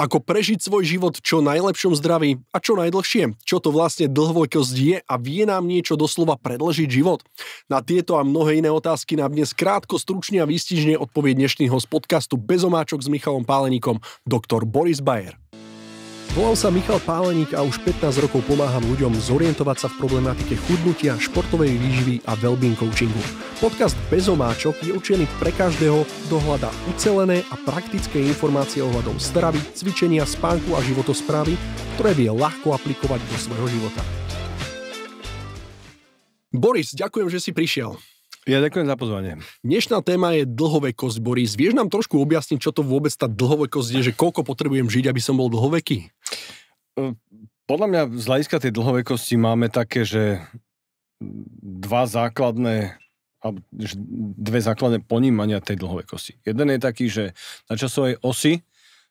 Ako prežiť svoj život v čo najlepšom zdraví a čo najdlhšie? Čo to vlastne dlhovekosť je a vie nám niečo doslova predĺžiť život? Na tieto a mnohé iné otázky nám dnes krátko, stručne a výstižne odpovie dnešný host podcastu Bez omáčok s Michalom Páleníkom, doktor Boris Bayer. Volám sa Michal Páleník a už 15 rokov pomáham ľuďom zorientovať sa v problematike chudnutia, športovej výživy a wellbeing coachingu. Podcast Bez omáčok je určený pre každého, kto hľadá ucelené a praktické informácie ohľadom stravy, cvičenia, spánku a životosprávy, ktoré vie ľahko aplikovať do svojho života. Boris, ďakujem, že si prišiel. Ja ďakujem za pozvanie. Dnešná téma je dlhovekosť, Boris. Vieš nám trošku objasniť, čo to vôbec tá dlhovekosť je, že koľko potrebujem žiť, aby som bol dlhoveký? Podľa mňa z hľadiska tej dlhovekosti máme také, že dve základné ponímania tej dlhovekosti. Jeden je taký, že na časovej osi,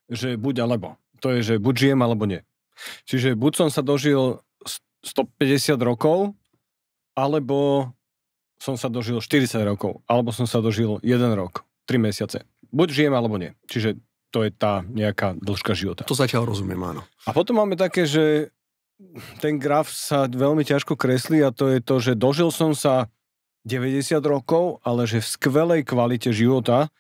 že buď alebo. To je, že buď žijem alebo nie. Čiže buď som sa dožil 150 rokov, alebo som sa dožil 40 rokov, alebo som sa dožil 1 rok, 3 mesiace. Buď žijem, alebo nie. Čiže to je tá nejaká dĺžka života. To zatiaľ rozumiem, áno. A potom máme také, že ten graf sa veľmi ťažko kreslí a to je to, že dožil som sa 90 rokov, ale že v skvelej kvalite života,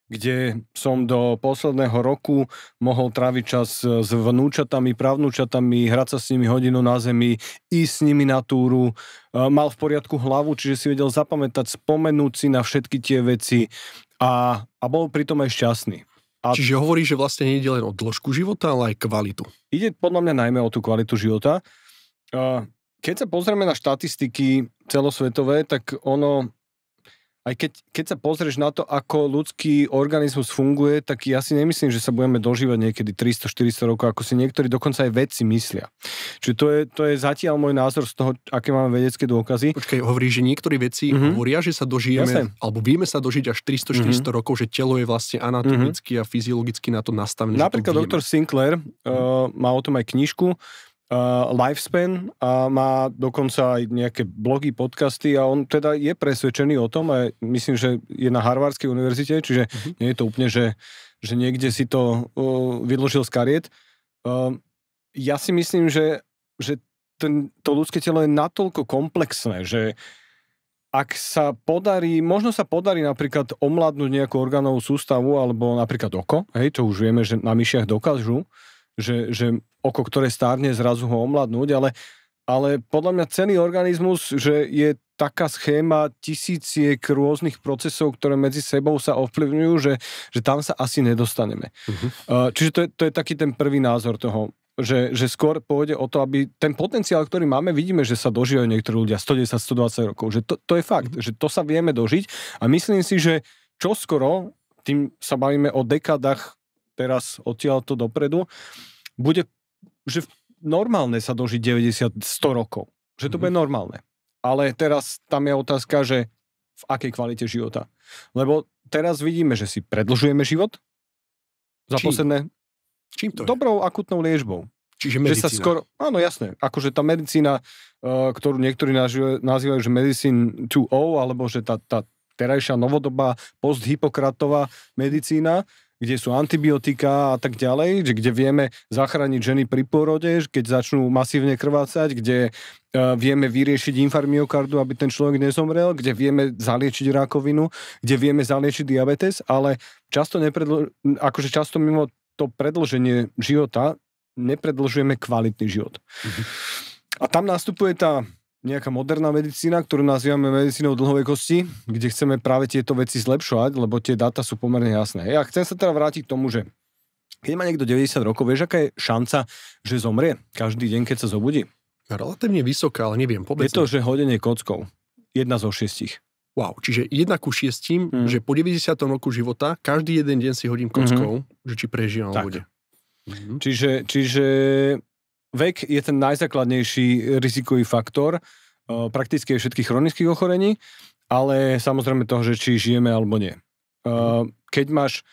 kde som do posledného roku mohol tráviť čas s vnúčatami, pravnúčatami, hrať sa s nimi hodinu na zemi, ísť s nimi na túru, mal v poriadku hlavu, čiže si vedel zapamätať, spomenúť si na všetky tie veci a bol pritom aj šťastný. Čiže hovoríš, že vlastne nie ide len o dĺžku života, ale aj kvalitu. Ide podľa mňa najmä o tú kvalitu života. Keď sa pozrieme na štatistiky celosvetové, tak ono... Aj keď sa pozrieš na to, ako ľudský organizmus funguje, tak ja si nemyslím, že sa budeme dožívať niekedy 300-400 rokov, ako si niektorí dokonca aj vedci myslia. Čiže to je zatiaľ môj názor z toho, aké máme vedecké dôkazy. Počkaj, hovoríš, že niektorí vedci hovoria, že sa dožijeme, alebo vieme sa dožiť až 300-400 rokov, že telo je vlastne anatomicky a fyziologicky na to nastavené. Napríklad doktor Sinclair má o tom aj knižku, Lifespan a má dokonca aj nejaké blogy, podcasty a on teda je presvedčený o tom a myslím, že je na Harvardskej univerzite, čiže nie je to úplne, že niekde si to vyložil z kariet. Ja si myslím, že to ľudské telo je natoľko komplexné, že ak sa podarí, možno sa podarí napríklad omladnúť nejakú orgánovú sústavu alebo napríklad oko, hej, čo už vieme, že na myšiach dokážu, že oko, ktoré stárne, zrazu ho omladnúť, ale podľa mňa celý organizmus, že je taká schéma tisíciek rôznych procesov, ktoré medzi sebou sa ovplyvňujú, že tam sa asi nedostaneme. Čiže to je taký ten prvý názor toho, že skôr pôjde o to, aby ten potenciál, ktorý máme, vidíme, že sa dožívajú niektorí ľudia 110-120 rokov, že to je fakt, že to sa vieme dožiť a myslím si, že čoskoro, tým sa bavíme o dekádach teraz odtiaľto dopredu, bude, že normálne sa dožiť 90-100 rokov. Že to bude normálne. Ale teraz tam je otázka, že v akej kvalite života. Lebo teraz vidíme, že si predĺžujeme život za posledné... Čím to je? Dobrou akutnou liečbou. Čiže medicína. Že sa skoro, áno, jasné. Akože tá medicína, ktorú niektorí nazývajú, že medicine 2.0, alebo že tá terajšia novodobá posthypokratová medicína, kde sú antibiotika a tak ďalej, kde vieme zachrániť ženy pri pôrode, keď začnú masívne krvácať, kde vieme vyriešiť infarkt myokardu, aby ten človek nezomrel, kde vieme zaliečiť rakovinu, kde vieme zaliečiť diabetes, ale často mimo to predĺženie života nepredĺžujeme kvalitný život. A tam nastupuje tá nejaká moderná medicína, ktorú nazývame medicínou dlhovekosti, kde chceme práve tieto veci zlepšovať, lebo tie dáta sú pomerne jasné. Ja chcem sa teda vrátiť k tomu, že keď má niekto 90 rokov, vieš, aká je šanca, že zomrie každý deň, keď sa zobudí? Relatívne vysoká, ale neviem, povedz. Je to, že hodenie kockou. 1 zo 6. Wow, čiže 1 ku 6, že po 90. roku života každý jeden deň si hodím kockou, že či prežijem alebo nie. Čiže vek je ten najzákladnejší rizikový faktor prakticky všetkých chronických ochorení, ale samozrejme toho, že či žijeme alebo nie. Keď máš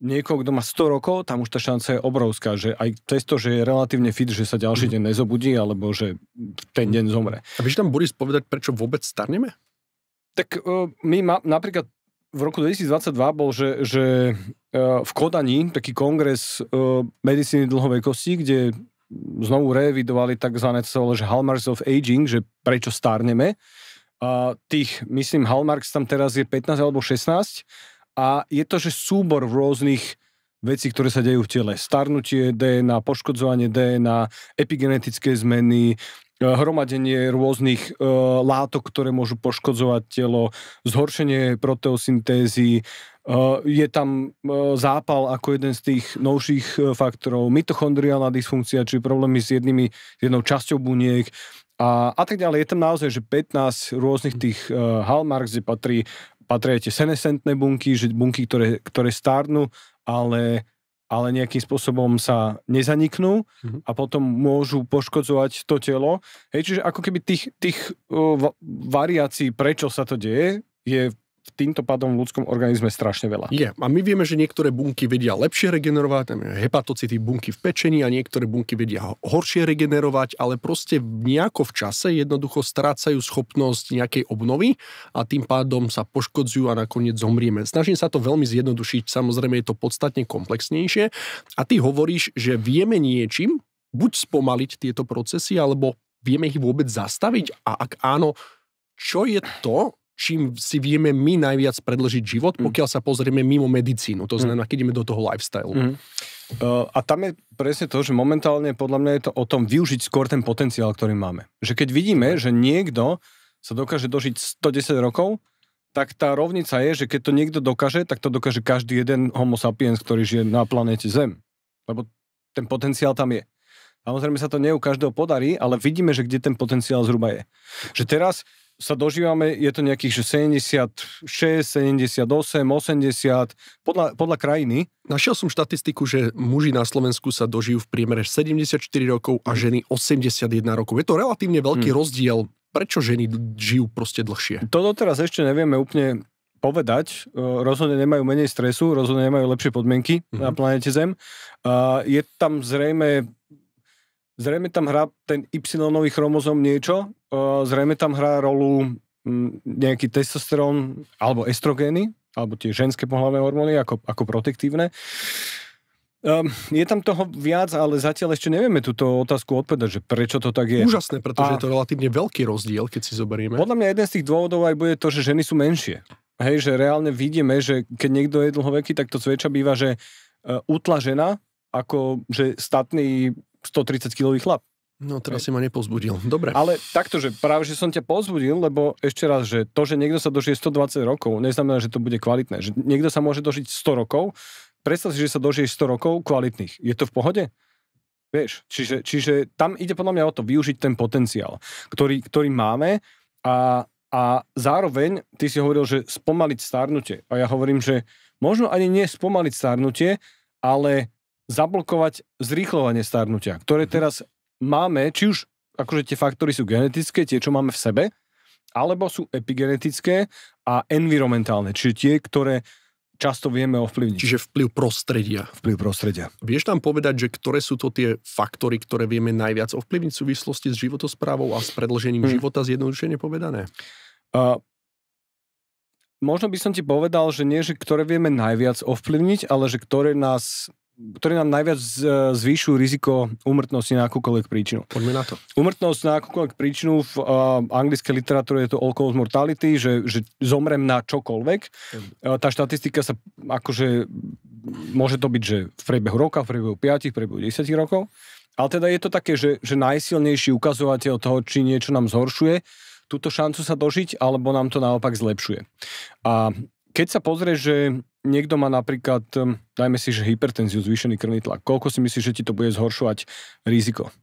niekoho, kto má 100 rokov, tam už tá šanca je obrovská, že aj cez to, že je relatívne fit, že sa ďalší deň nezobudí, alebo že ten deň zomre. A vieš tam, Boris, povedať, prečo vôbec starneme? Tak my napríklad v roku 2022 bol, že v Kodani taký kongres medicíny dlhovekosti, kde znovu revidovali takzvané že hallmarks of aging, že prečo stárneme. Myslím, hallmarks tam teraz je 15 alebo 16 a je to, že súbor rôznych vecí, ktoré sa dejú v tele. Starnutie DNA, poškodzovanie DNA, epigenetické zmeny, hromadenie rôznych látok, ktoré môžu poškodzovať telo, zhoršenie proteosyntézy, je tam zápal ako jeden z tých novších faktorov, mitochondriálna dysfunkcia, čiže problémy s jednou časťou buniek a tak ďalej. Je tam naozaj, že 15 rôznych tých hallmarks, kde patria tie senescentné bunky, že bunky, ktoré stárnu, ale nejakým spôsobom sa nezaniknú a potom môžu poškodzovať to telo. Hej, čiže ako keby tých variácií, prečo sa to deje, je týmto pádom v ľudskom organizme strašne veľa. Je. A my vieme, že niektoré bunky vedia lepšie regenerovať, hepatocity bunky v pečení a niektoré bunky vedia horšie regenerovať, ale proste nejako v čase jednoducho strácajú schopnosť nejakej obnovy a tým pádom sa poškodzujú a nakoniec zomrieme. Snažím sa to veľmi zjednodušiť, samozrejme je to podstatne komplexnejšie a ty hovoríš, že vieme niečím buď spomaliť tieto procesy, alebo vieme ich vôbec zastaviť a ak áno, čo je to, čím si vieme my najviac predĺžiť život, pokiaľ sa pozrieme mimo medicínu. To znamená, keď ideme do toho lifestylu. A tam je presne to, že momentálne podľa mňa je to o tom využiť skôr ten potenciál, ktorý máme. Že keď vidíme, že niekto sa dokáže dožiť 110 rokov, tak tá rovnica je, že keď to niekto dokáže, tak to dokáže každý jeden homo sapiens, ktorý žije na planéte Zem. Lebo ten potenciál tam je. Samozrejme sa to nie u každého podarí, ale vidíme, že kde ten potenciál zhruba je. Že teraz sa dožívame, je to nejakých 76, 78, 80, podľa krajiny. Našiel som štatistiku, že muži na Slovensku sa dožijú v priemere 74 rokov a ženy 81 rokov. Je to relatívne veľký rozdiel. Prečo ženy žijú proste dlhšie? To doteraz ešte nevieme úplne povedať. Rozhodne nemajú menej stresu, rozhodne nemajú lepšie podmienky na planete Zem. Je tam zrejme tam hrá ten Y-nový chromozom niečo, zrejme tam hrá rolu nejaký testosterón alebo estrogény, alebo tie ženské pohlavné hormóny ako protektívne. Je tam toho viac, ale zatiaľ ešte nevieme túto otázku odpovedať, že prečo to tak je. Úžasné, pretože je to relatívne veľký rozdiel, keď si zoberieme. Podľa mňa jeden z tých dôvodov aj bude to, že ženy sú menšie. Hej, že reálne vidíme, že keď niekto je dlhoveký, tak to zväčša býva, že útla žena, ako že statný 130-kilový chlap. No teraz si ma nepozbudil. Dobre. Ale takto, že práve, že som ťa pozbudil, lebo ešte raz, že to, že niekto sa dožije 120 rokov, neznamená, že to bude kvalitné. Že niekto sa môže dožiť 100 rokov, predstav si, že sa dožije 100 rokov kvalitných. Je to v pohode? Vieš, čiže tam ide podľa mňa o to využiť ten potenciál, ktorý máme a zároveň, ty si hovoril, že spomaliť starnutie. A ja hovorím, že možno ani nie spomaliť starnutie, ale zablokovať zrýchľovanie starnutia, ktoré teraz máme, či už akože tie faktory sú genetické, tie, čo máme v sebe, alebo sú epigenetické a environmentálne, čiže tie, ktoré často vieme ovplyvniť. Čiže vplyv prostredia. Vieš tam povedať, že ktoré sú to tie faktory, ktoré vieme najviac ovplyvniť v súvislosti s životosprávou a s predĺžením života, zjednodušene povedané? Možno by som ti povedal, že nie, že ktoré vieme najviac ovplyvniť, ale že ktoré nám najviac zvýšujú riziko úmrtnosti na akúkoľvek príčinu. Poďme na to. Úmrtnosť na akúkoľvek príčinu v anglickej literatúre je to all cause mortality, že zomrem na čokoľvek. Tá štatistika sa akože môže to byť, že v priebehu roka, v priebehu 5, v priebehu 10 rokov. Ale teda je to také, že najsilnejší ukazovateľ toho, či niečo nám zhoršuje, túto šancu sa dožiť, alebo nám to naopak zlepšuje. A keď sa pozrieš, že niekto má napríklad, dajme si, že hypertenziu, zvýšený krvný tlak, koľko si myslíš, že ti to bude zhoršovať riziko?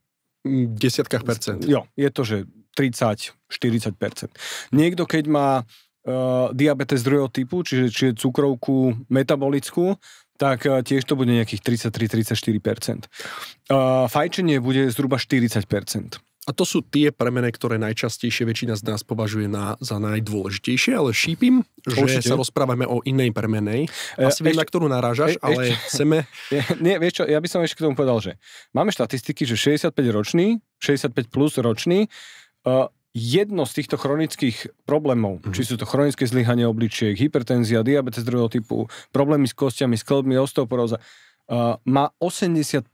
10%. Jo, je to, že 30-40%. Niekto, keď má diabetes druhého typu, čiže cukrovku metabolickú, tak tiež to bude nejakých 33-34%. Fajčenie bude zhruba 40%. A to sú tie premene, ktoré najčastejšie väčšina z nás považuje za najdôležitejšie, ale šípim, že určite sa rozprávame o inej premenej. Asi viem, na ktorú narážaš, ale chceme... Nie, vieš čo, ja by som ešte k tomu povedal, že máme štatistiky, že 65 plus ročný jedno z týchto chronických problémov, či sú to chronické zlyhanie obličiek, hypertenzia, diabetes druhého typu, problémy s kostiami, s klbmi, osteoporóza, má 80%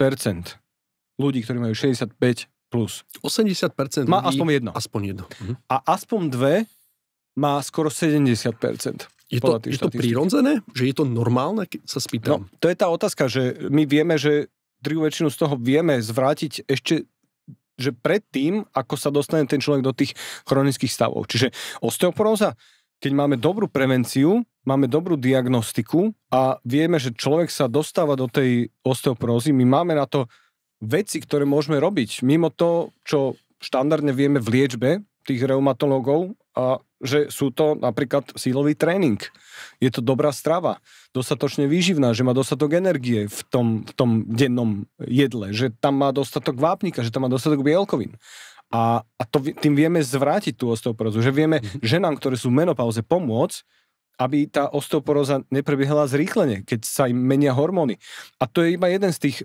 ľudí, ktorí majú 65 plus. 80% má ľudí, aspoň jedno. Aspoň jedno. A aspoň dve má skoro 70%. Je to prirodzené? Že je to normálne, keď sa spýtam? No, to je tá otázka, že my vieme, že druhú väčšinu z toho vieme zvrátiť ešte, že predtým, ako sa dostane ten človek do tých chronických stavov. Čiže osteoporóza, keď máme dobrú prevenciu, máme dobrú diagnostiku a vieme, že človek sa dostáva do tej osteoporózy, my máme na to veci, ktoré môžeme robiť. Mimo to, čo štandardne vieme v liečbe tých reumatológov, a že sú to napríklad sílový tréning. Je to dobrá strava, dostatočne výživná, že má dostatok energie v tom dennom jedle, že tam má dostatok vápnika, že tam má dostatok bielkovín. A tým vieme zvrátiť tú osteoporózu, že vieme ženám, ktoré sú v menopauze, pomôcť, aby tá osteoporóza neprebiehala zrýchlene, keď sa im menia hormóny. A to je iba jeden z tých,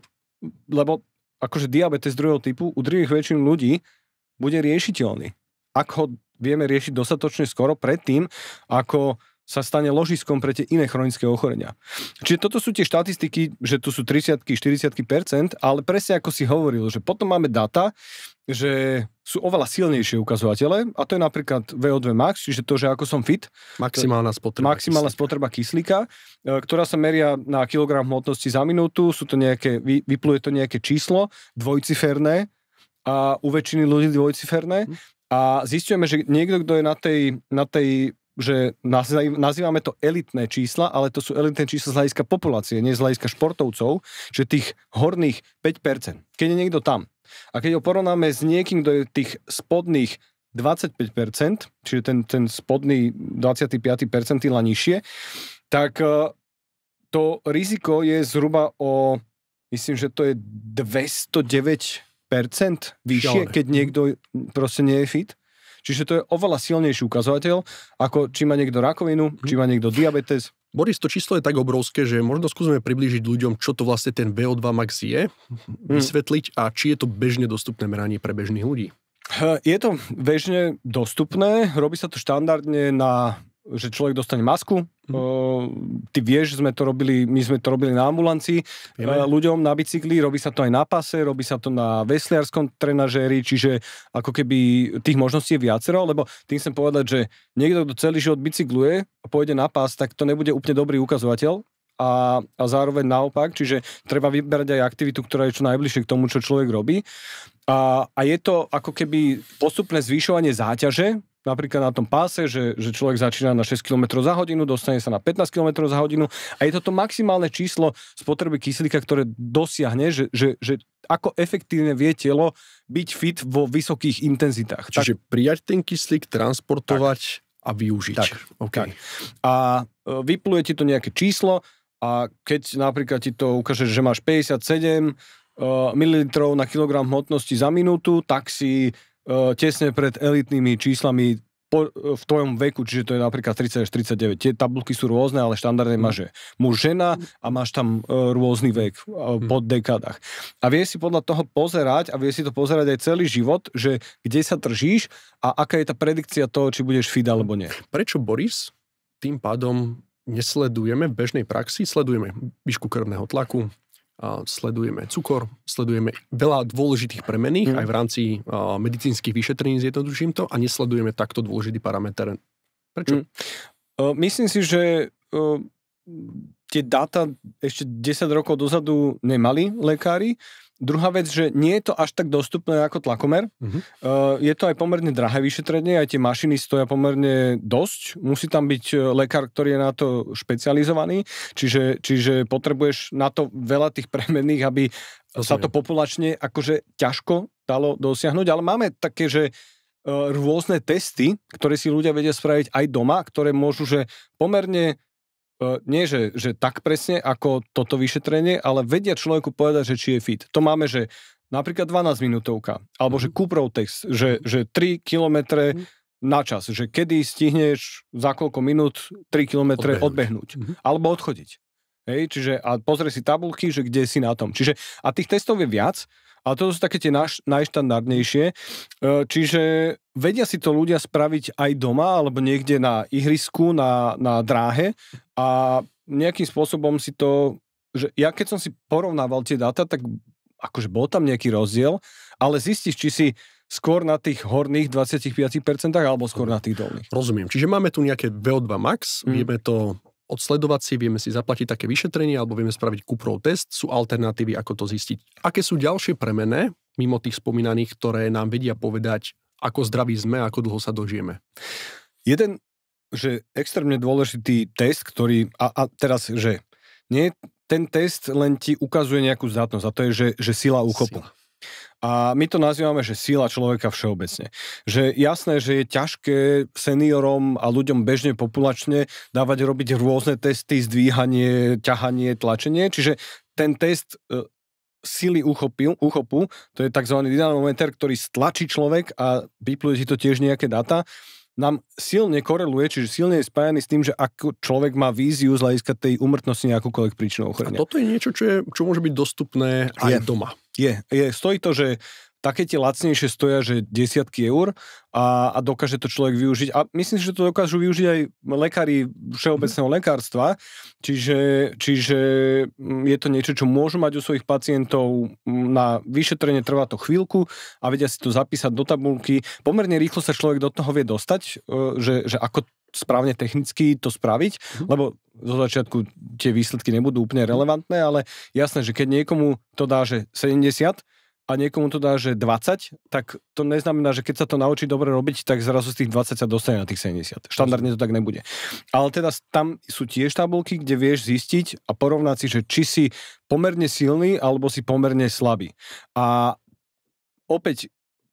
lebo akože diabetes druhého typu u druhých väčšinu ľudí bude riešiteľný. Ak ho vieme riešiť dostatočne skoro predtým, ako sa stane ložiskom pre tie iné chronické ochorenia. Čiže toto sú tie štatistiky, že tu sú 30-40%, ale presne ako si hovoril, že potom máme data, že sú oveľa silnejšie ukazovatele, a to je napríklad VO2 max, čiže to, že ako som fit. Maximálna spotreba kyslíka, ktorá sa meria na kilogram hmotnosti za minútu, sú to nejaké, vypluje to nejaké číslo, dvojciferné, a u väčšiny ľudí dvojciferné. A zistujeme, že niekto, kto je na tej že nazývame to elitné čísla, ale to sú elitné čísla z hľadiska populácie, nie z hľadiska športovcov, že tých horných 5%. Keď je niekto tam. A keď ho porovnáme s niekým, kto je tých spodných 25%, čiže ten spodný 25% nižšie, tak to riziko je zhruba o, myslím, že to je 209% vyššie, keď niekto proste nie je fit. Čiže to je oveľa silnejší ukazovateľ, ako či má niekto rakovinu, či má niekto diabetes. Boris, to číslo je tak obrovské, že možno skúsime priblížiť ľuďom, čo to vlastne ten VO2 max je, vysvetliť a či je to bežne dostupné meranie pre bežných ľudí. Je to bežne dostupné, robí sa to štandardne že človek dostane masku. Ty vieš, my sme to robili na ambulancii ľuďom na bicykli, robí sa to aj na pase, robí sa to na vesliarskom trenažéri, čiže ako keby tých možností je viacero, lebo tým chcem povedať, že niekto, kto celý život bicykluje a pôjde na pás, tak to nebude úplne dobrý ukazovateľ a zároveň naopak, čiže treba vyberať aj aktivitu, ktorá je čo najbližšie k tomu, čo človek robí. A je to ako keby postupné zvýšovanie záťaže, napríklad na tom páse, že človek začína na 6 km za hodinu, dostane sa na 15 km za hodinu a je toto maximálne číslo spotreby kyslíka, ktoré dosiahne, že ako efektívne vie telo byť fit vo vysokých intenzitách. Čiže prijať ten kyslík, transportovať a využiť. Tak. Okay. A vypluje ti to nejaké číslo a keď napríklad ti to ukáže, že máš 57 ml na kilogram hmotnosti za minútu, tak si tesne pred elitnými číslami v tvojom veku, čiže to je napríklad 30 až 39. Tie tabulky sú rôzne, ale štandardne máš muž, žena a máš tam rôzny vek po dekádach. A vieš si podľa toho pozerať a vieš si to pozerať aj celý život, že kde sa držíš a aká je tá predikcia toho, či budeš fit alebo nie. Prečo, Boris, tým pádom nesledujeme v bežnej praxi, sledujeme výšku krvného tlaku, sledujeme cukor, sledujeme veľa dôležitých premenných aj v rámci medicínskych vyšetrení, zjednoduším to, a nesledujeme takto dôležitý parameter. Prečo? Myslím si, že tie dáta ešte 10 rokov dozadu nemali lekári. Druhá vec, že nie je to až tak dostupné ako tlakomer. Je to aj pomerne drahé vyšetrenie, aj tie mašiny stoja pomerne dosť. Musí tam byť lekár, ktorý je na to špecializovaný, čiže potrebuješ na to veľa tých premenných, aby sa to populačne akože ťažko dalo dosiahnuť. Ale máme také, že rôzne testy, ktoré si ľudia vedia spraviť aj doma, ktoré môžu, že pomerne nie, že tak presne ako toto vyšetrenie, ale vedia človeku povedať, že či je fit. To máme, že napríklad 12 minútovka, alebo že Cooperov text, že 3 kilometre na čas, že kedy stihneš za koľko minút 3 kilometre odbehnúť, alebo odchodiť. Hej, čiže a pozrie si tabulky, že kde si na tom. Čiže a tých testov je viac, ale to sú také tie najštandardnejšie. Čiže vedia si to ľudia spraviť aj doma, alebo niekde na ihrisku, na dráhe a nejakým spôsobom si to, že ja keď som si porovnával tie dáta, tak akože bol tam nejaký rozdiel, ale zistíš, či si skôr na tých horných 25% alebo skôr na tých dolných. Rozumiem. Čiže máme tu nejaké VO2 max, vieme to odsledovať si, vieme si zaplatiť také vyšetrenie alebo vieme spraviť Kuprov test, sú alternatívy, ako to zistiť. Aké sú ďalšie premenné, mimo tých spomínaných, ktoré nám vedia povedať, ako zdraví sme a ako dlho sa dožijeme? Jeden, že extrémne dôležitý test, ktorý, a teraz, že nie, ten test len ti ukazuje nejakú zdatnosť a to je, že sila úchopu. A my to nazývame, že sila človeka všeobecne. Že jasné, že je ťažké seniorom a ľuďom bežne populačne dávať robiť rôzne testy, zdvíhanie, ťahanie, tlačenie. Čiže ten test sily úchopu, to je tzv. Dynamometer, ktorý stlačí človek a vypluje ti to tiež nejaké dáta, nám silne koreluje, čiže silne je spájaný s tým, že ako človek má víziu z hľadiska tej úmrtnosti nejakúkoľvek príčinou ochorenia. A toto je niečo, čo môže byť dostupné aj doma. Stojí to, že také tie lacnejšie stoja, že desiatky eur a dokáže to človek využiť. A myslím si, že to dokážu využiť aj lekári všeobecného lekárstva. Čiže je to niečo, čo môžu mať u svojich pacientov na vyšetrenie, trvá to chvíľku a vedia si to zapísať do tabulky. Pomerne rýchlo sa človek do toho vie dostať, že ako správne technicky to spraviť, lebo zo začiatku tie výsledky nebudú úplne relevantné, ale jasné, že keď niekomu to dá, že 70 a niekomu to dá, že 20, tak to neznamená, že keď sa to naučí dobre robiť, tak zrazu z tých 20 sa dostane na tých 70. Štandardne to tak nebude. Ale teda tam sú tiež tabulky, kde vieš zistiť a porovnať si, že či si pomerne silný alebo si pomerne slabý. A opäť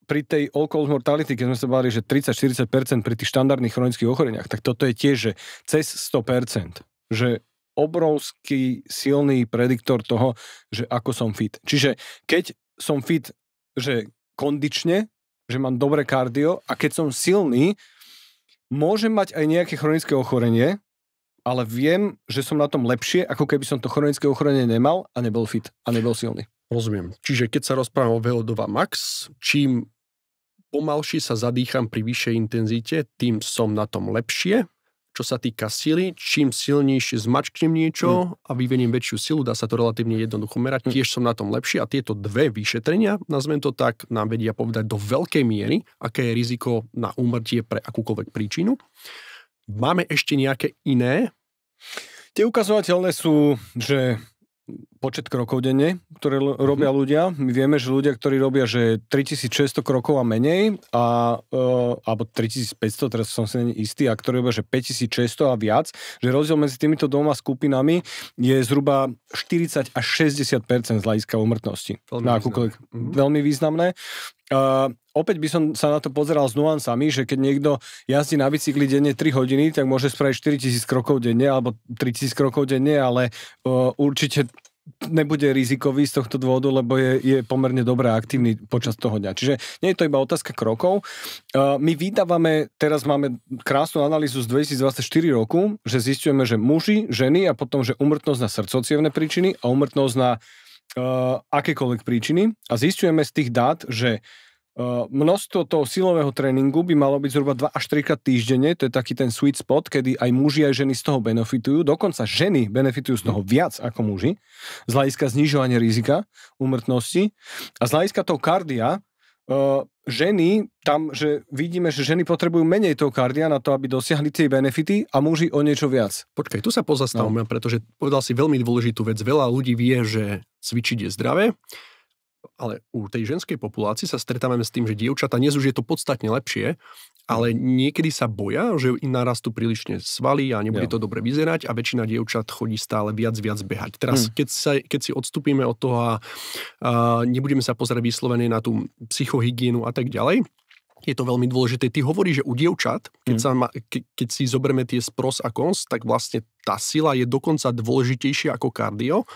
pri tej all-cause mortality, keď sme sa bavili, že 30-40% pri tých štandardných chronických ochoreniach, tak toto je tiež, že cez 100%. Že obrovský silný prediktor toho, že ako som fit. Čiže keď som fit, že kondične, že mám dobré kardio a keď som silný, môžem mať aj nejaké chronické ochorenie, ale viem, že som na tom lepšie, ako keby som to chronické ochorenie nemal a nebol fit a nebol silný. Rozumiem. Čiže keď sa rozprávam o VO2 max, čím pomalšie sa zadýcham pri vyššej intenzite, tým som na tom lepšie. Čo sa týka sily, čím silnejšie zmačknem niečo a vyveniem väčšiu silu, dá sa to relatívne jednoducho merať, tiež som na tom lepšie a tieto dve vyšetrenia, nazvem to tak, nám vedia povedať do veľkej miery, aké je riziko na úmrtie pre akúkoľvek príčinu. Máme ešte nejaké iné? Tie ukazovateľné sú, že počet krokov denne, ktoré robia ľudia. My vieme, že ľudia, ktorí robia, že 3600 krokov a menej, alebo 3500, teraz som si istý, a ktorí robia, že 5600 a viac, že rozdiel medzi týmito dvoma skupinami je zhruba 40 až 60% z hľadiska úmrtnosti. Veľmi významné. Opäť by som sa na to pozeral s nuansami, že keď niekto jazdí na bicykli denne 3 hodiny, tak môže spraviť 4000 krokov denne alebo 3000 krokov denne, ale určite nebude rizikový z tohto dôvodu, lebo je pomerne dobre aktívny počas toho dňa. Čiže nie je to iba otázka krokov. My vydávame, teraz máme krásnu analýzu z 2024 roku, že zisťujeme, že muži, ženy a potom, že úmrtnosť na srdcocievne príčiny a úmrtnosť na akékoľvek príčiny. A zisťujeme z tých dát, že množstvo toho silového tréningu by malo byť zhruba 2 až 3 krát týždenne, to je taký ten sweet spot, kedy aj muži, aj ženy z toho benefitujú, dokonca ženy benefitujú z toho viac ako muži, z hľadiska znižovania rizika úmrtnosti a z hľadiska toho kardia, ženy, tam, že vidíme, že ženy potrebujú menej toho kardia na to, aby dosiahli tie benefity a muži o niečo viac. Počkaj, tu sa pozastavme, pretože povedal si veľmi dôležitú vec. Veľa ľudí vie, že cvičiť je zdravé, ale u tej ženskej populácii sa stretávame s tým, že dievčatá, dnes už je to podstatne lepšie, ale niekedy sa boja, že im narastú prílišne svaly a nebude to dobre vyzerať a väčšina dievčat chodí stále viac behať. Teraz, keď si odstúpime od toho a nebudeme sa pozerať vyslovene na tú psychohygienu a tak ďalej, je to veľmi dôležité. Ty hovoríš, že u dievčat, keď si zoberieme tie pros a cons, tak vlastne tá sila je dokonca dôležitejšia ako kardio.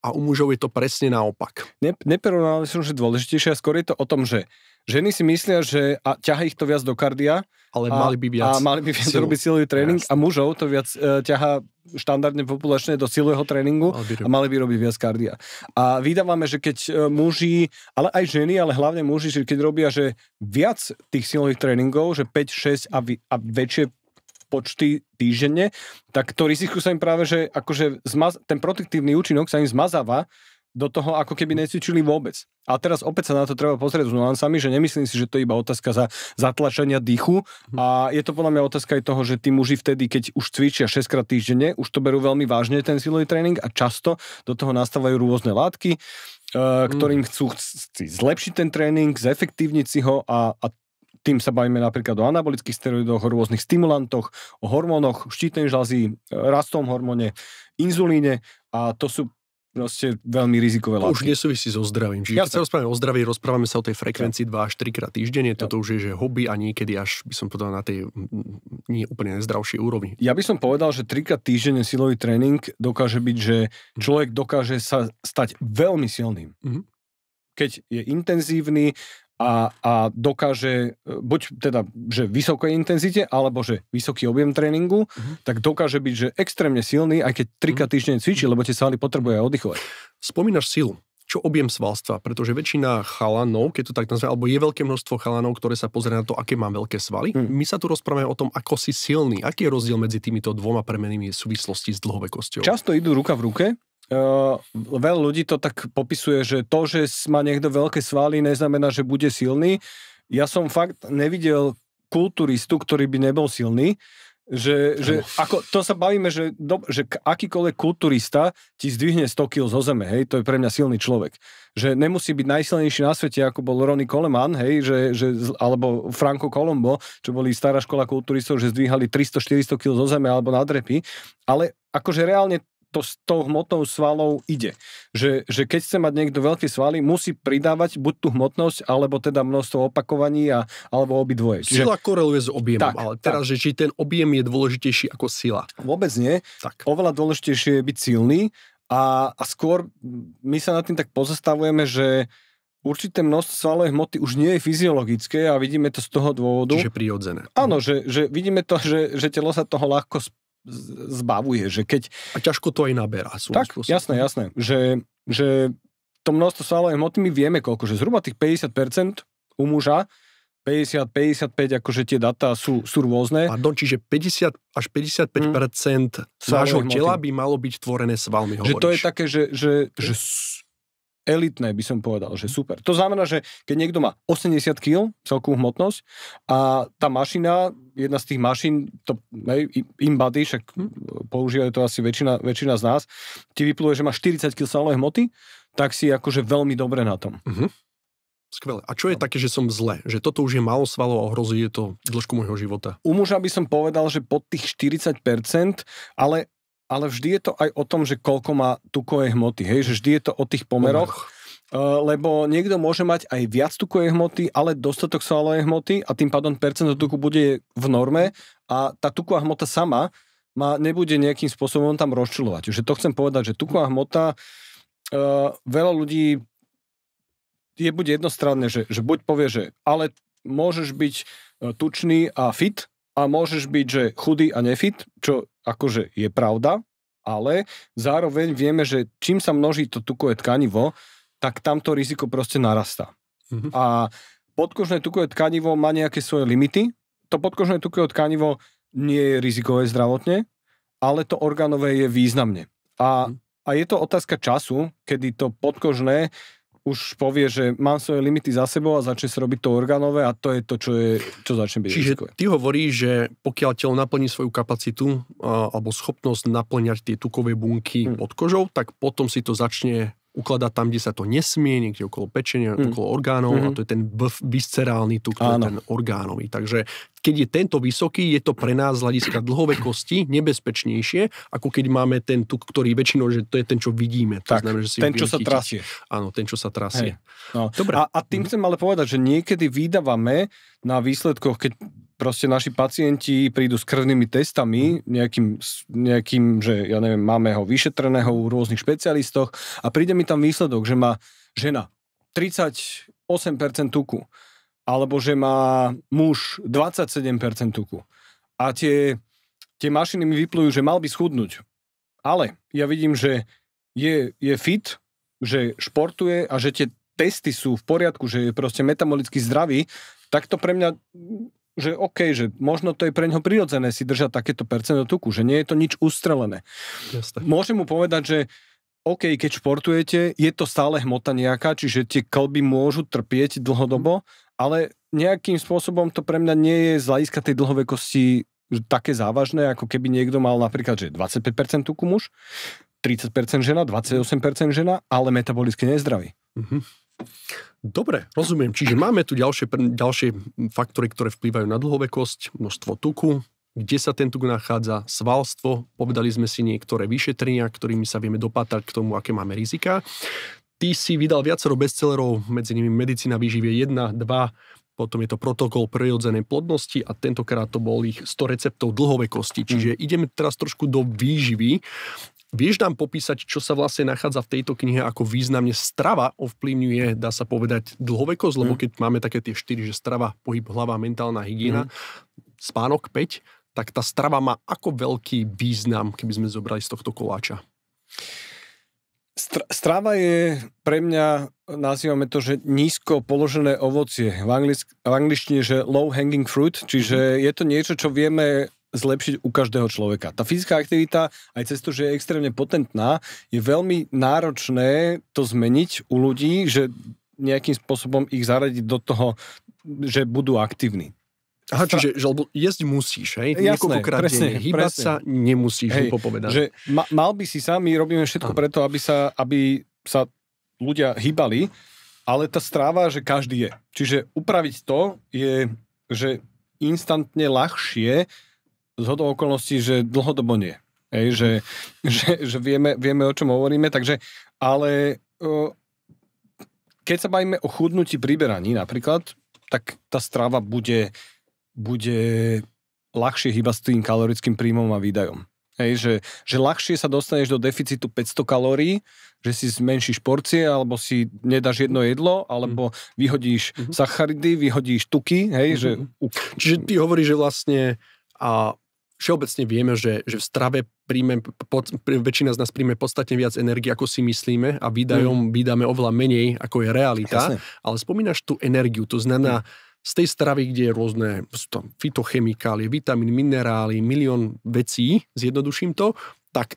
a u mužov je to presne naopak. Neporovnávali som, že dôležitejšie, a skôr je to o tom, že ženy si myslia, že ťahá ich to viac do kardia, ale mali by viac robiť silový tréning, a mužov to viac ťahá štandardne populačne do silového tréningu a mali by robiť viac kardia. A vydávame, že keď muži, ale aj ženy, ale hlavne muži, že keď robia, že viac tých silových tréningov, že 5, 6 a väčšie počty týždenne, tak to riziko sa im práve, že akože ten protektívny účinok sa im zmazáva do toho, ako keby necvičili vôbec. A teraz opäť sa na to treba pozrieť s nuansami, že nemyslím si, že to je iba otázka zatlačenia dýchu, a je to podľa mňa otázka aj toho, že tí muži vtedy, keď už cvičia 6 krát týždenne, už to berú veľmi vážne ten silový tréning, a často do toho nastávajú rôzne látky, ktorým chcú zlepšiť ten tréning, zefektívniť si ho, a tým sa bavíme napríklad o anabolických steroidoch, o rôznych stimulantoch, o hormónoch, štítnej žľazy, rastovom hormóne, inzulíne, a to sú proste veľmi rizikové látky. To už nesúvisí so zdravím. Čiže keď sa rozprávame o zdraví, rozprávame sa o tej frekvencii 2 až 3 krát týždenne. Toto už je že hobby, a niekedy až by som povedal na tej nie úplne nezdravšej úrovni. Ja by som povedal, že 3 krát týždenne silový tréning dokáže byť, že človek dokáže sa stať veľmi silným. Keď je intenzívny a dokáže, buď teda, že vysokej intenzite, alebo že vysoký objem tréningu, tak dokáže byť, že extrémne silný, aj keď 3 krát týždenne cvičí, lebo tie svaly potrebuje aj oddychovať. Spomínaš silu. Čo objem svalstva? Pretože väčšina chalanov, keď to tak nazvem, alebo je veľké množstvo chalanov, ktoré sa pozrie na to, aké mám veľké svaly. My sa tu rozprávame o tom, ako si silný. Aký je rozdiel medzi týmito dvoma premenými súvislosti s dlhovekosťou? Často idú ruka v ruke. Veľa ľudí to tak popisuje, že to, že má niekto veľké svaly, neznamená, že bude silný. Ja som fakt nevidel kulturistu, ktorý by nebol silný. Že ako, to sa bavíme, že akýkoľvek kulturista ti zdvihne 100 kg zo zeme, hej, to je pre mňa silný človek. Že nemusí byť najsilnejší na svete, ako bol Ronnie Coleman, hej, alebo Franco Colombo, čo boli stará škola kulturistov, že zdvíhali 300-400 kg zo zeme alebo na drepy, ale akože reálne to s tou hmotnou svalou ide. Že keď chce mať niekto veľké svaly, musí pridávať buď tú hmotnosť, alebo teda množstvo opakovaní, alebo obidvoje. Sila koreluje s objemom, ale teraz, že či ten objem je dôležitejší ako sila. Vôbec nie. Tak. Oveľa dôležitejšie je byť silný, a skôr my sa nad tým tak pozastavujeme, že určité množstvo svalovej hmoty už nie je fyziologické, a vidíme to z toho dôvodu. Čiže prirodzené. Áno, že vidíme to, že telo sa toho ľahko zbavuje, že keď... A ťažko to aj naberá. Tak, jasné. Že to množstvo svalovej hmoty my vieme koľko, že zhruba tých 50% u muža, 50-55, akože tie dáta sú rôzne. Pardon, čiže 50 až 55% nášho tela by malo byť tvorené svalmi, hovoríš. Že to je také, že elitné, by som povedal, že super. To znamená, že keď niekto má 80 kg celkovú hmotnosť a tá mašina, jedna z tých mašín, to InBody, však používajú to asi väčšina z nás, ti vypluje, že má 40 kg svalovej hmoty, tak si akože veľmi dobre na tom. Skvelé. A čo je také, že som zle? Že toto už je málo svalov a ohrozuje to dĺžku môjho života? U muža by som povedal, že pod tých 40%, ale vždy je to aj o tom, že koľko má tukovej hmoty, hej? Že vždy je to o tých pomeroch, lebo niekto môže mať aj viac tukovej hmoty, ale dostatok svalovej hmoty, a tým pádom percento tuku bude v norme, a tá tuková hmota sama nebude nejakým spôsobom tam rozčuľovať. Že to chcem povedať, že tuková hmota, veľa ľudí je buď jednostranné, že buď povie, že ale môžeš byť tučný a fit, a môžeš byť, že chudý a nefit, čo akože je pravda, ale zároveň vieme, že čím sa množí to tukové tkanivo, tak tamto riziko proste narastá. A podkožné tukové tkanivo má nejaké svoje limity. To podkožné tukové tkanivo nie je rizikové zdravotne, ale to orgánové je významne. A je to otázka času, kedy to podkožné už povie, že mám svoje limity za sebou a začne sa robiť to orgánové, a to je to, čo začne byť rizikové. Čiže ty hovoríš, že pokiaľ telo naplní svoju kapacitu alebo schopnosť naplňať tie tukové bunky pod kožou, tak potom si to začne ukladať tam, kde sa to nesmie, niekde okolo pečenia, okolo orgánov, a to je ten viscerálny tuk, to je ten orgánový. Takže keď je tento vysoký, je to pre nás z hľadiska dlhovekosti nebezpečnejšie, ako keď máme ten tuk, ktorý väčšinou, že to je ten, čo vidíme. To tak, znamená, že si ten, čo sa trasie. Áno, ten, čo sa trasie. No. Dobre. A tým chcem ale povedať, že niekedy vydávame na výsledkoch, keď proste naši pacienti prídu s krvnými testami, nejakým, že ja neviem, máme ho vyšetreného u rôznych špecialistoch a príde mi tam výsledok, že má žena 38% tuku, alebo že má muž 27% tuku. A tie mašiny mi vyplujú, že mal by schudnúť. Ale ja vidím, že je fit, že športuje a že tie testy sú v poriadku, že je proste metabolicky zdravý, tak to pre mňa, že OK, že možno to je pre ňoho prirodzené si držať takéto percento tuku, že nie je to nič ustrelené. Jasne. Môžem mu povedať, že OK, keď športujete, je to stále hmota nejaká, čiže tie kĺby môžu trpieť dlhodobo, ale nejakým spôsobom to pre mňa nie je z hľadiska tej dlhovekosti také závažné, ako keby niekto mal napríklad, že 25% tuku muž, 30% žena, 28% žena, ale metabolicky nezdravý. Dobre, rozumiem. Čiže máme tu ďalšie faktory, ktoré vplývajú na dlhovekosť, množstvo tuku, kde sa ten tuk nachádza, svalstvo, povedali sme si niektoré vyšetrenia, ktorými sa vieme dopátrať k tomu, aké máme rizika. Ty si vydal viacero bestsellerov, medzi nimi Medicína výživy 1, 2, potom je to Protokol prirodzenej plodnosti a tentokrát to bol ich 100 receptov dlhovekosti. Čiže ideme teraz trošku do výživy. Vieš nám popísať, čo sa vlastne nachádza v tejto knihe, ako významne strava ovplyvňuje, dá sa povedať, dlhovekosť, lebo keď máme také tie 4, že strava, pohyb, hlava, mentálna hygiena, spánok 5, tak tá strava má ako veľký význam, keby sme zobrali z tohto koláča? Strava je pre mňa, nazývame to, že nízko položené ovocie. V angličtine, že low hanging fruit, čiže je to niečo, čo vieme zlepšiť u každého človeka. Tá fyzická aktivita, aj cez to, že je extrémne potentná, je veľmi náročné to zmeniť u ľudí, že nejakým spôsobom ich zaradiť do toho, že budú aktívni. Aha, čiže jesť musíš, hej? Niekoľkokrát denne. Hýbať sa nemusíš, popovedať. Že mal by si sa, my robíme všetko preto, aby sa ľudia hýbali, ale tá stráva, že každý je. Čiže upraviť to je, že instantne ľahšie zhodou okolností, že dlhodobo nie. Hej, že vieme, o čom hovoríme, takže, ale keď sa bavíme o chudnutí pri beraní napríklad, tak tá strava bude ľahšie hýbať s tým kalorickým príjmom a výdajom. Hej, že ľahšie sa dostaneš do deficitu 500 kalórií, že si zmenšíš porcie, alebo si nedáš jedno jedlo, alebo vyhodíš sacharidy, vyhodíš tuky. Hej, Čiže ty hovoríš, že vlastne všeobecne vieme, že v strave väčšina z nás príjme podstatne viac energie, ako si myslíme a vydáme oveľa menej, ako je realita. Jasne. Ale spomínaš tú energiu, to znamená z tej stravy, kde je rôzne fytochemikálie, vitamíny, minerály, milión vecí, zjednoduším to, tak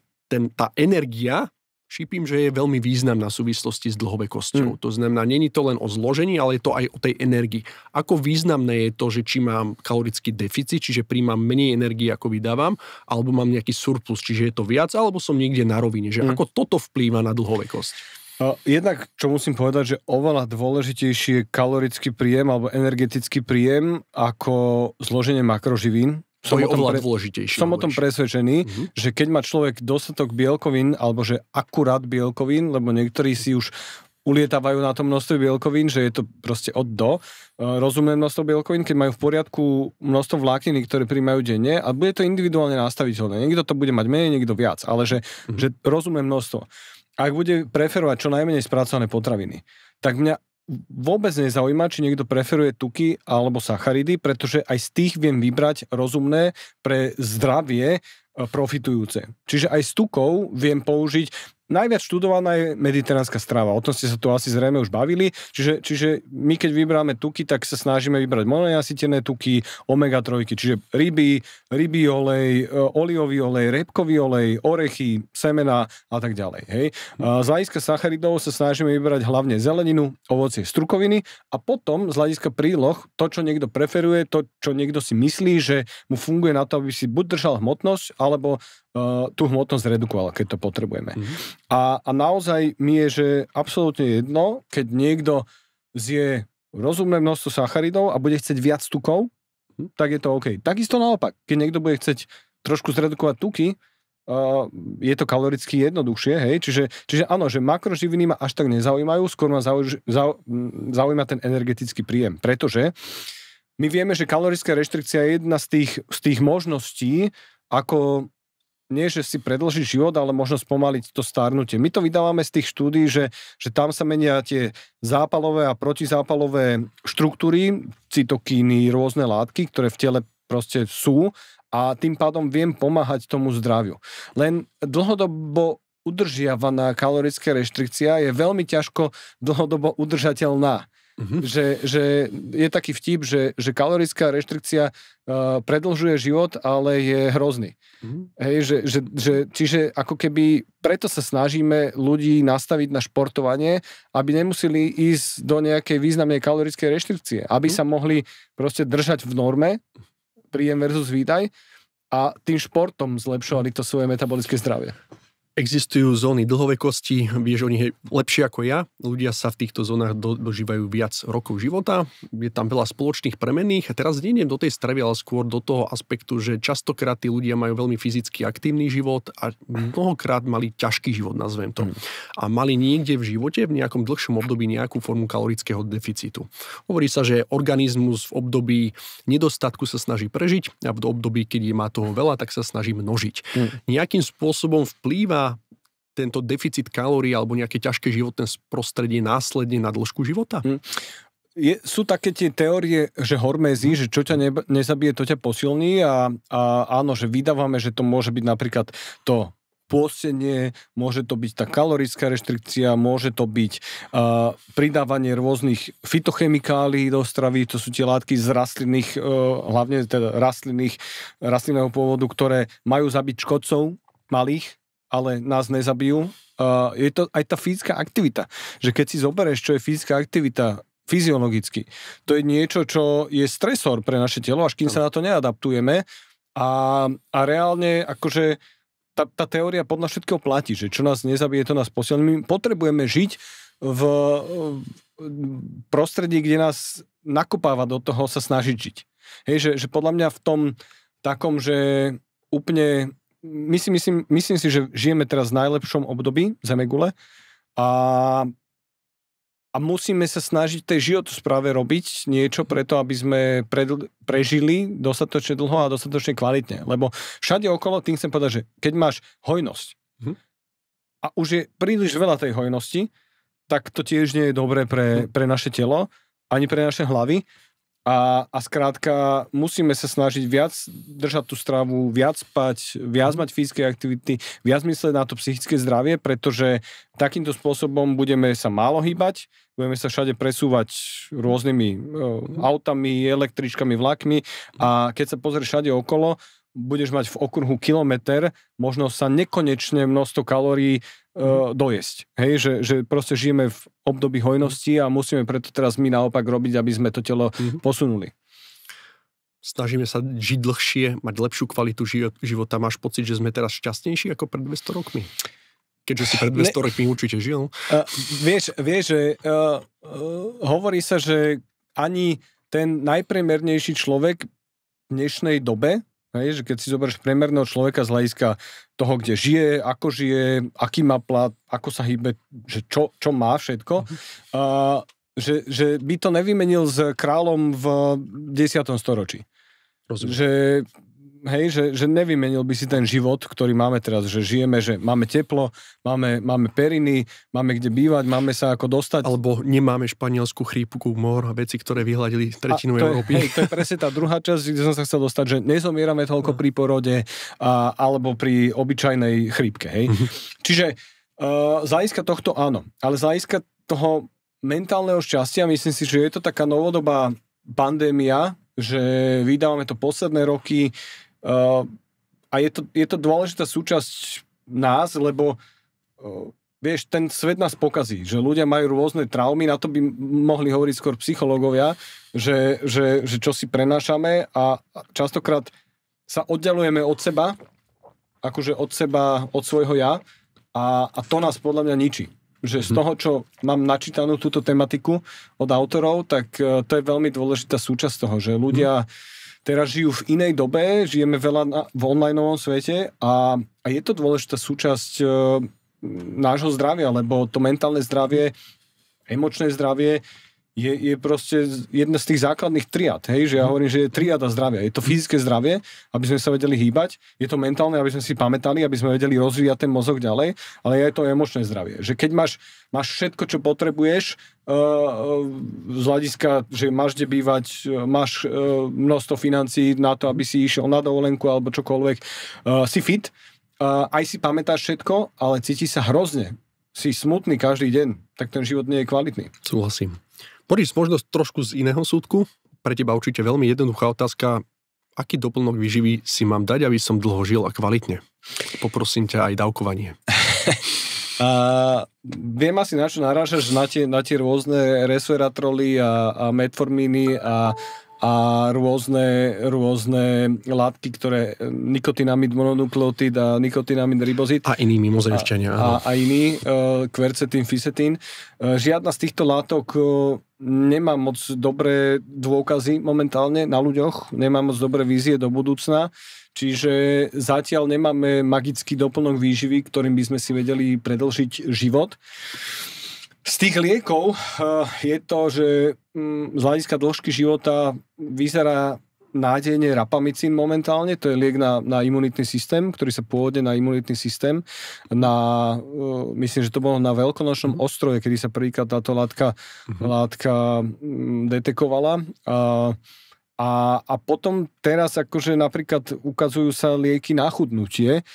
tá energia, šípim, že je veľmi významná v súvislosti s dlhovekosťou. To znamená, nie je to len o zložení, ale je to aj o tej energii. Ako významné je to, že či mám kalorický deficit, čiže príjmam menej energie, ako vydávam, alebo mám nejaký surplus, čiže je to viac, alebo som niekde na rovine. Že ako toto vplýva na dlhovekosť? Jednak, čo musím povedať, že oveľa dôležitejší je kalorický príjem alebo energetický príjem ako zloženie makroživín. To je oveľa dôležitejšie. Som o tom presvedčený, že keď má človek dostatok bielkovín, alebo že akurát bielkovín, lebo niektorí si už ulietávajú na tom množstve bielkovín, že je to proste od do. Rozumné množstvo bielkovín, keď majú v poriadku množstvo vlákniny, ktoré príjmajú denne, a bude to individuálne nastaviteľné. Niekto to bude mať menej, niekto viac, ale že rozumné množstvo. Ak bude preferovať čo najmenej spracované potraviny, tak mňa vôbec nezaujíma, či niekto preferuje tuky alebo sacharidy, pretože aj z tých viem vybrať rozumné pre zdravie profitujúce. Čiže aj z tukov viem použiť. Najviac študovaná je mediteránska strava. O tom ste sa tu asi zrejme už bavili. Čiže my keď vyberáme tuky, tak sa snažíme vybrať mononasýtené tuky, omega-3, čiže rybí olej, olivový olej, repkový olej, orechy, semena a tak ďalej. Hej. Z hľadiska sacharidov sa snažíme vybrať hlavne zeleninu, ovocie, strukoviny a potom z hľadiska príloh to, čo niekto preferuje, to, čo niekto si myslí, že mu funguje na to, aby si buď držal hmotnosť, alebo tú hmotnosť redukovala, keď to potrebujeme. A naozaj mi je, že absolútne jedno, keď niekto zje rozumné množstvo sacharidov a bude chcieť viac tukov, tak je to OK. Takisto naopak, keď niekto bude chcieť trošku zredukovať tuky, je to kaloricky jednoduchšie, hej? Čiže áno, že makroživiny ma až tak nezaujímajú, skôr ma zaujíma ten energetický príjem, pretože my vieme, že kalorická reštrikcia je jedna z tých možností, ako nie, že si predĺžiť život, ale možno spomaliť to stárnutie. My to vydávame z tých štúdií, že tam sa menia tie zápalové a protizápalové štruktúry, cytokíny, rôzne látky, ktoré v tele proste sú a tým pádom viem pomáhať tomu zdraviu. Len dlhodobo udržiavaná kalorická reštrikcia je veľmi ťažko dlhodobo udržateľná. Že je taký vtip, že kalorická reštrikcia predĺžuje život, ale je hrozný. Hej, čiže ako keby preto sa snažíme ľudí nastaviť na športovanie, aby nemuseli ísť do nejakej významnej kalorickej reštrikcie, aby sa mohli proste držať v norme, príjem versus výdaj, a tým športom zlepšovali to svoje metabolické zdravie. Existujú zóny dlhovekosti, vieš o nich lepšie ako ja. Ľudia sa v týchto zónach dožívajú viac rokov života. Je tam veľa spoločných premenných. A teraz nejdem do tej stravy, ale skôr do toho aspektu, že častokrát tí ľudia majú veľmi fyzicky aktívny život a mnohokrát mali ťažký život, nazvem to. A mali niekde v živote, v nejakom dlhšom období nejakú formu kalorického deficitu. Hovorí sa, že organizmus v období nedostatku sa snaží prežiť a v období, keď má toho veľa, tak sa snaží množiť. Nejakým spôsobom vplýva tento deficit kalórií alebo nejaké ťažké životné prostredie následne na dĺžku života? Sú také tie teórie, že hormézy, že čo ťa nezabije, to ťa posilní a áno, že vydávame, že to môže byť napríklad to pôstenie, môže to byť tá kalorická reštrikcia, môže to byť pridávanie rôznych fytochemikálií do stravy, to sú tie látky z rastlinných, hlavne teda rastlinného pôvodu, ktoré majú zabiť škodcov malých, ale nás nezabijú. Je to aj tá fyzická aktivita. Že keď si zoberieš, čo je fyzická aktivita fyziologicky, to je niečo, čo je stresor pre naše telo, až kým sa na to neadaptujeme. A reálne, akože tá teória podľa všetkého platí, že čo nás nezabije, to nás posilní. My potrebujeme žiť v prostredí, kde nás nakopáva do toho sa snažiť žiť. Hej, že podľa mňa v tom takom, že úplne myslím si, že žijeme teraz v najlepšom období Zemegule a musíme sa snažiť tej životospráve robiť niečo preto, aby sme prežili dostatočne dlho a dostatočne kvalitne. Lebo všade okolo, tým chcem povedať, že keď máš hojnosť a už je príliš veľa tej hojnosti, tak to tiež nie je dobré pre naše telo, ani pre naše hlavy. A skrátka musíme sa snažiť viac držať tú stravu, viac spať, viac mať fyzické aktivity, viac myslieť na to psychické zdravie, pretože takýmto spôsobom budeme sa málo hýbať, budeme sa všade presúvať rôznymi autami, električkami, vlakmi a keď sa pozrieš všade okolo, budeš mať v okruhu kilometer možno sa nekonečne množstvo kalórií dojesť. Hej, že proste žijeme v období hojnosti a musíme preto teraz my naopak robiť, aby sme to telo posunuli. Snažíme sa žiť dlhšie, mať lepšiu kvalitu života. Máš pocit, že sme teraz šťastnejší ako pred 200 rokmi? Keďže si pred 200 rokmi určite žil. Vieš, že hovorí sa, že ani ten najpremernejší človek v dnešnej dobe, hej, že keď si zoberieš priemerného človeka z hľadiska toho, kde žije, ako žije, aký má plat, ako sa hýbe, že čo má všetko, že by to nevymenil s kráľom v 10. storočí. Rozumiem. Že nevymenil by si ten život, ktorý máme teraz, že žijeme, že máme teplo, máme periny, máme kde bývať, máme sa ako dostať. Alebo nemáme španielsku chrípku, mor a veci, ktoré vyhľadili tretinu Európy. To je presne tá druhá časť, kde som sa chcel dostať, že nezomierame toľko pri porode alebo pri obyčajnej chrípke. Hej. Čiže z hľadiska tohto áno, ale z hľadiska toho mentálneho šťastia myslím si, že je to taká novodobá pandémia, že vydávame to posledné roky, a je to dôležitá súčasť nás, lebo vieš, ten svet nás pokazí, že ľudia majú rôzne traumy, na to by mohli hovoriť skôr psychológovia, že čo si prenášame a častokrát sa oddialujeme od seba, akože od svojho ja a to nás podľa mňa ničí. Že z toho, čo mám načítanú túto tematiku od autorov, tak to je veľmi dôležitá súčasť toho, že ľudia teraz žijú v inej dobe, žijeme veľa v onlineovom svete a je to dôležitá súčasť nášho zdravia, lebo to mentálne zdravie, emočné zdravie je proste jedna z tých základných triad, hej, že ja hovorím, že je triada zdravia. Je to fyzické zdravie, aby sme sa vedeli hýbať, je to mentálne, aby sme si pamätali, aby sme vedeli rozvíjať ten mozog ďalej, ale je to emočné zdravie. Že keď máš všetko, čo potrebuješ, z hľadiska, že máš kde bývať, máš množstvo financií na to, aby si išiel na dovolenku alebo čokoľvek, si fit, aj si pamätáš všetko, ale cítiš sa hrozne. Si smutný každý deň, tak ten život nie je kvalitný. Súhlasím. Boris, možno trošku z iného súdku. Pre teba určite veľmi jednoduchá otázka. Aký doplnok výživy si mám dať, aby som dlho žil a kvalitne? Poprosím ťa aj dávkovanie. Viem asi, na čo narážaš, na tie rôzne resveratroly a metformíny a rôzne látky, ktoré nikotinamid mononukleotid a nikotinamid ribozid. A iní mimozemšťania. A iní, quercetin, fisetin. Žiadna z týchto látok nemá moc dobré dôkazy momentálne na ľuďoch, nemá moc dobré vízie do budúcna, čiže zatiaľ nemáme magický doplnok výživy, ktorým by sme si vedeli predĺžiť život. Z tých liekov je to, že z hľadiska dĺžky života vyzerá nádejne rapamycin momentálne, to je liek na imunitný systém, ktorý sa pôvodne na imunitný systém, myslím, že to bolo na Veľkonočnom ostrove, kedy sa prvýkrát táto látka detekovala. A potom teraz akože napríklad ukazujú sa lieky na chudnutie,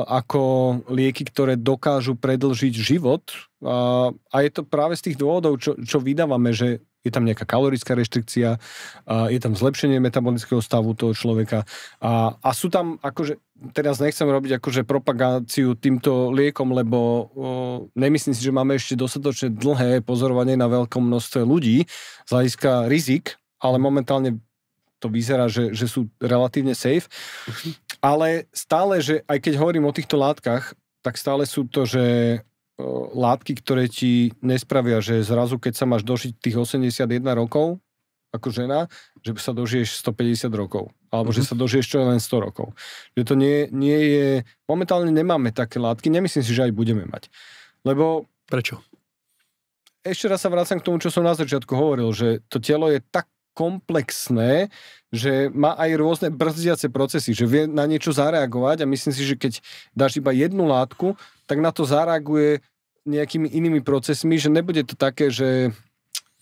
ako lieky, ktoré dokážu predĺžiť život. A je to práve z tých dôvodov, čo vydávame, že je tam nejaká kalorická reštrikcia, je tam zlepšenie metabolického stavu toho človeka. A sú tam, akože, teraz nechcem robiť akože propagáciu týmto liekom, lebo nemyslím si, že máme ešte dostatočne dlhé pozorovanie na veľkom množstve ľudí z hľadiska rizik, ale momentálne to vyzerá, že sú relatívne safe. Ale stále, že aj keď hovorím o týchto látkach, tak stále sú to, že látky, ktoré ti nespravia, že zrazu, keď sa máš dožiť tých 81 rokov, ako žena, že sa dožiješ 150 rokov. Alebo že sa dožiješ čo len 100 rokov. Že to nie je... Momentálne nemáme také látky, nemyslím si, že aj budeme mať. Lebo... Prečo? Ešte raz sa vrácam k tomu, čo som na začiatku hovoril, že to telo je tak komplexné, že má aj rôzne brzdiace procesy, že vie na niečo zareagovať a myslím si, že keď dáš iba jednu látku, tak na to zareaguje nejakými inými procesmi, že nebude to také, že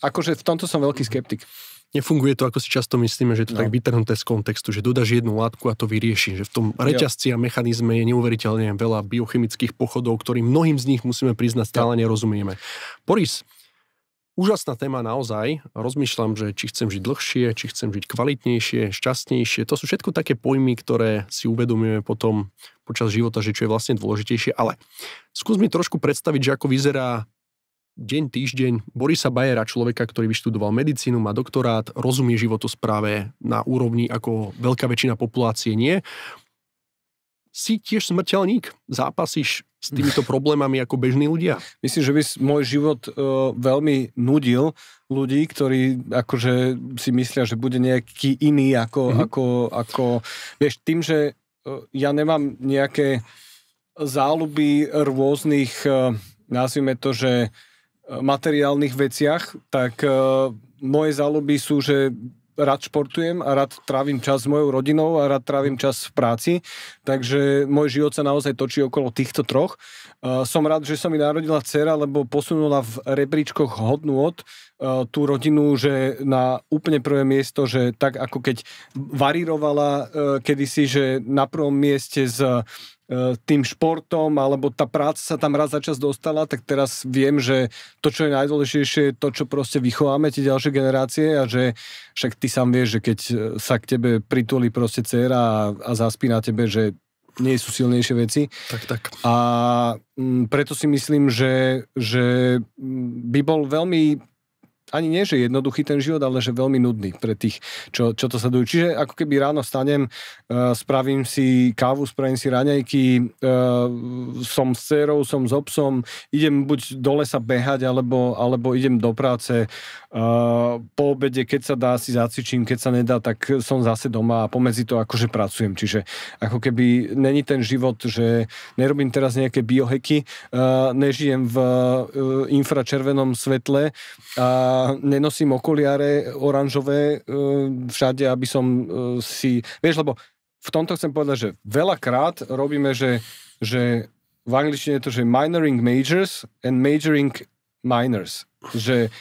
akože v tomto som veľký skeptik. Nefunguje to, ako si často myslíme, že je to tak vytrhnuté z kontextu, že dodáš jednu látku a to vyrieši. Že v tom reťazci a mechanizme je neuveriteľne veľa biochemických pochodov, ktorým mnohým z nich musíme priznať stále nerozumieme. Boris, úžasná téma naozaj. Rozmýšľam, že či chcem žiť dlhšie, či chcem žiť kvalitnejšie, šťastnejšie. To sú všetko také pojmy, ktoré si uvedomujeme potom počas života, že čo je vlastne dôležitejšie. Ale skús mi trošku predstaviť, že ako vyzerá deň, týždeň Borisa Bayera, človeka, ktorý vyštudoval medicínu, má doktorát, rozumie životospráve na úrovni, ako veľká väčšina populácie nie. Si tiež smrteľník? Zápasíš s týmito problémami ako bežní ľudia? Myslím, že by môj život veľmi nudil ľudí, ktorí akože si myslia, že bude nejaký iný ako vieš, tým, že ja nemám nejaké záľuby rôznych, nazvime to, že materiálnych veciach, tak moje záľuby sú, že rád športujem a rád trávim čas s mojou rodinou a rád trávim čas v práci, takže môj život sa naozaj točí okolo týchto troch. Som rád, že sa mi narodila dcera, lebo posunula v rebríčkoch hodnôt tú rodinu, že na úplne prvé miesto, že tak ako keď varírovala kedysi, že na prvom mieste s tým športom, alebo tá práca sa tam raz za čas dostala, tak teraz viem, že to, čo je najdôležitejšie, je to, čo proste vychováme tie ďalšie generácie a že však ty sám vieš, že keď sa k tebe pritulí proste dcéra a zaspí na tebe, že nie sú silnejšie veci. Tak. A preto si myslím, že by bol veľmi ani nie, že jednoduchý ten život, ale že veľmi nudný pre tých, čo to sledujú. Čiže ako keby ráno vstanem, spravím si kávu, spravím si raňajky, som s dcerou, som s obsom, idem buď do lesa behať, alebo idem do práce, Po obede, keď sa dá, si zacvičím, keď sa nedá, tak som zase doma a pomedzi to akože pracujem. Čiže ako keby není ten život, že nerobím teraz nejaké biohacky, nežijem v infračervenom svetle a nenosím okuliare oranžové všade, aby som si... Vieš, lebo v tomto chcem povedať, že veľakrát robíme, že v angličtine je to, že minoring majors and majoring minors. Že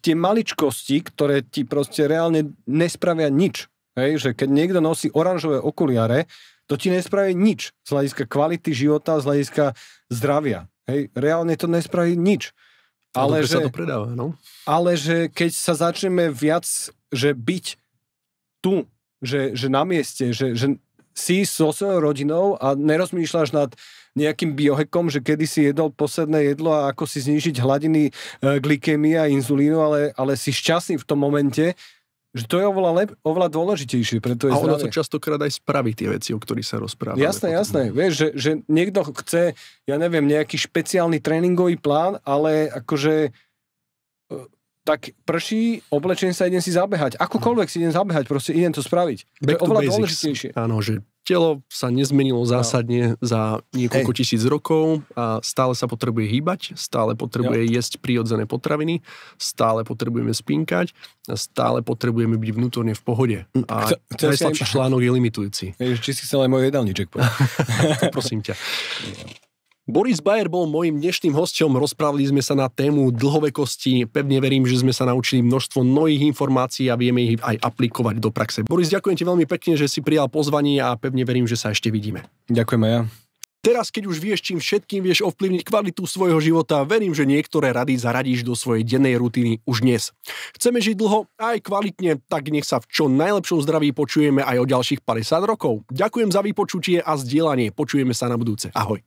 tie maličkosti, ktoré ti proste reálne nespravia nič. Hej? Že keď niekto nosí oranžové okuliare, to ti nespraví nič z hľadiska kvality života, z hľadiska zdravia. Hej? Reálne to nespraví nič. Ale že, sa to predáva, no? Ale že keď sa začneme viac, že byť tu, že na mieste, že si so svojou rodinou a nerozmýšľaš nad nejakým biohackom, že kedy si jedol posledné jedlo a ako si znížiť hladiny glykémie a inzulínu, ale si šťastný v tom momente, že to je oveľa dôležitejšie. Preto je a ono zdravie. to častokrát aj spraví tie veci, o ktorých sa rozprávame. Jasné. Vieš, že niekto chce, ja neviem, nejaký špeciálny tréningový plán, ale akože tak prší, oblečím sa, idem si zabehať. Akokoľvek si idem zabehať, proste idem to spraviť. To je oveľa dôležitejšie. Áno, že telo sa nezmenilo zásadne za niekoľko tisíc rokov a stále sa potrebuje hýbať, stále potrebuje jesť prirodzené potraviny, stále potrebujeme spínkať a stále potrebujeme byť vnútorne v pohode. A najslabší článok je limitujúci. Či si chcel aj môj jedálniček povedať. Prosím ťa. Boris Bayer bol mojím dnešným hosťom, rozprávali sme sa na tému dlhovekosti, pevne verím, že sme sa naučili množstvo nových informácií a vieme ich aj aplikovať do praxe. Boris, ďakujem ti veľmi pekne, že si prijal pozvanie a pevne verím, že sa ešte vidíme. Ďakujem aj ja. Teraz, keď už vieš, čím všetkým vieš ovplyvniť kvalitu svojho života, verím, že niektoré rady zaradíš do svojej dennej rutiny už dnes. Chceme žiť dlho a aj kvalitne, tak nech sa v čo najlepšom zdraví počujeme aj o ďalších 50 rokov. Ďakujem za vypočutie a zdieľanie. Počujeme sa na budúce. Ahoj.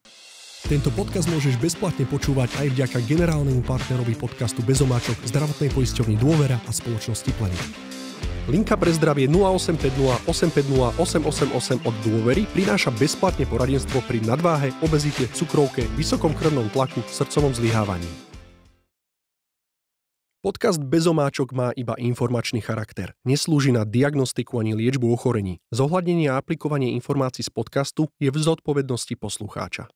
Tento podcast môžeš bezplatne počúvať aj vďaka generálnemu partnerovi podcastu Bezomáčok, zdravotnej poisťovni Dôvera a spoločnosti Planet. Linka pre zdravie 0850 850 888 od Dôvery prináša bezplatne poradenstvo pri nadváhe, obezite, cukrovke, vysokom krvnom tlaku, srdcovom zlyhávaní. Podcast Bezomáčok má iba informačný charakter. Neslúži na diagnostiku ani liečbu ochorení. Zohľadnenie a aplikovanie informácií z podcastu je v zodpovednosti poslucháča.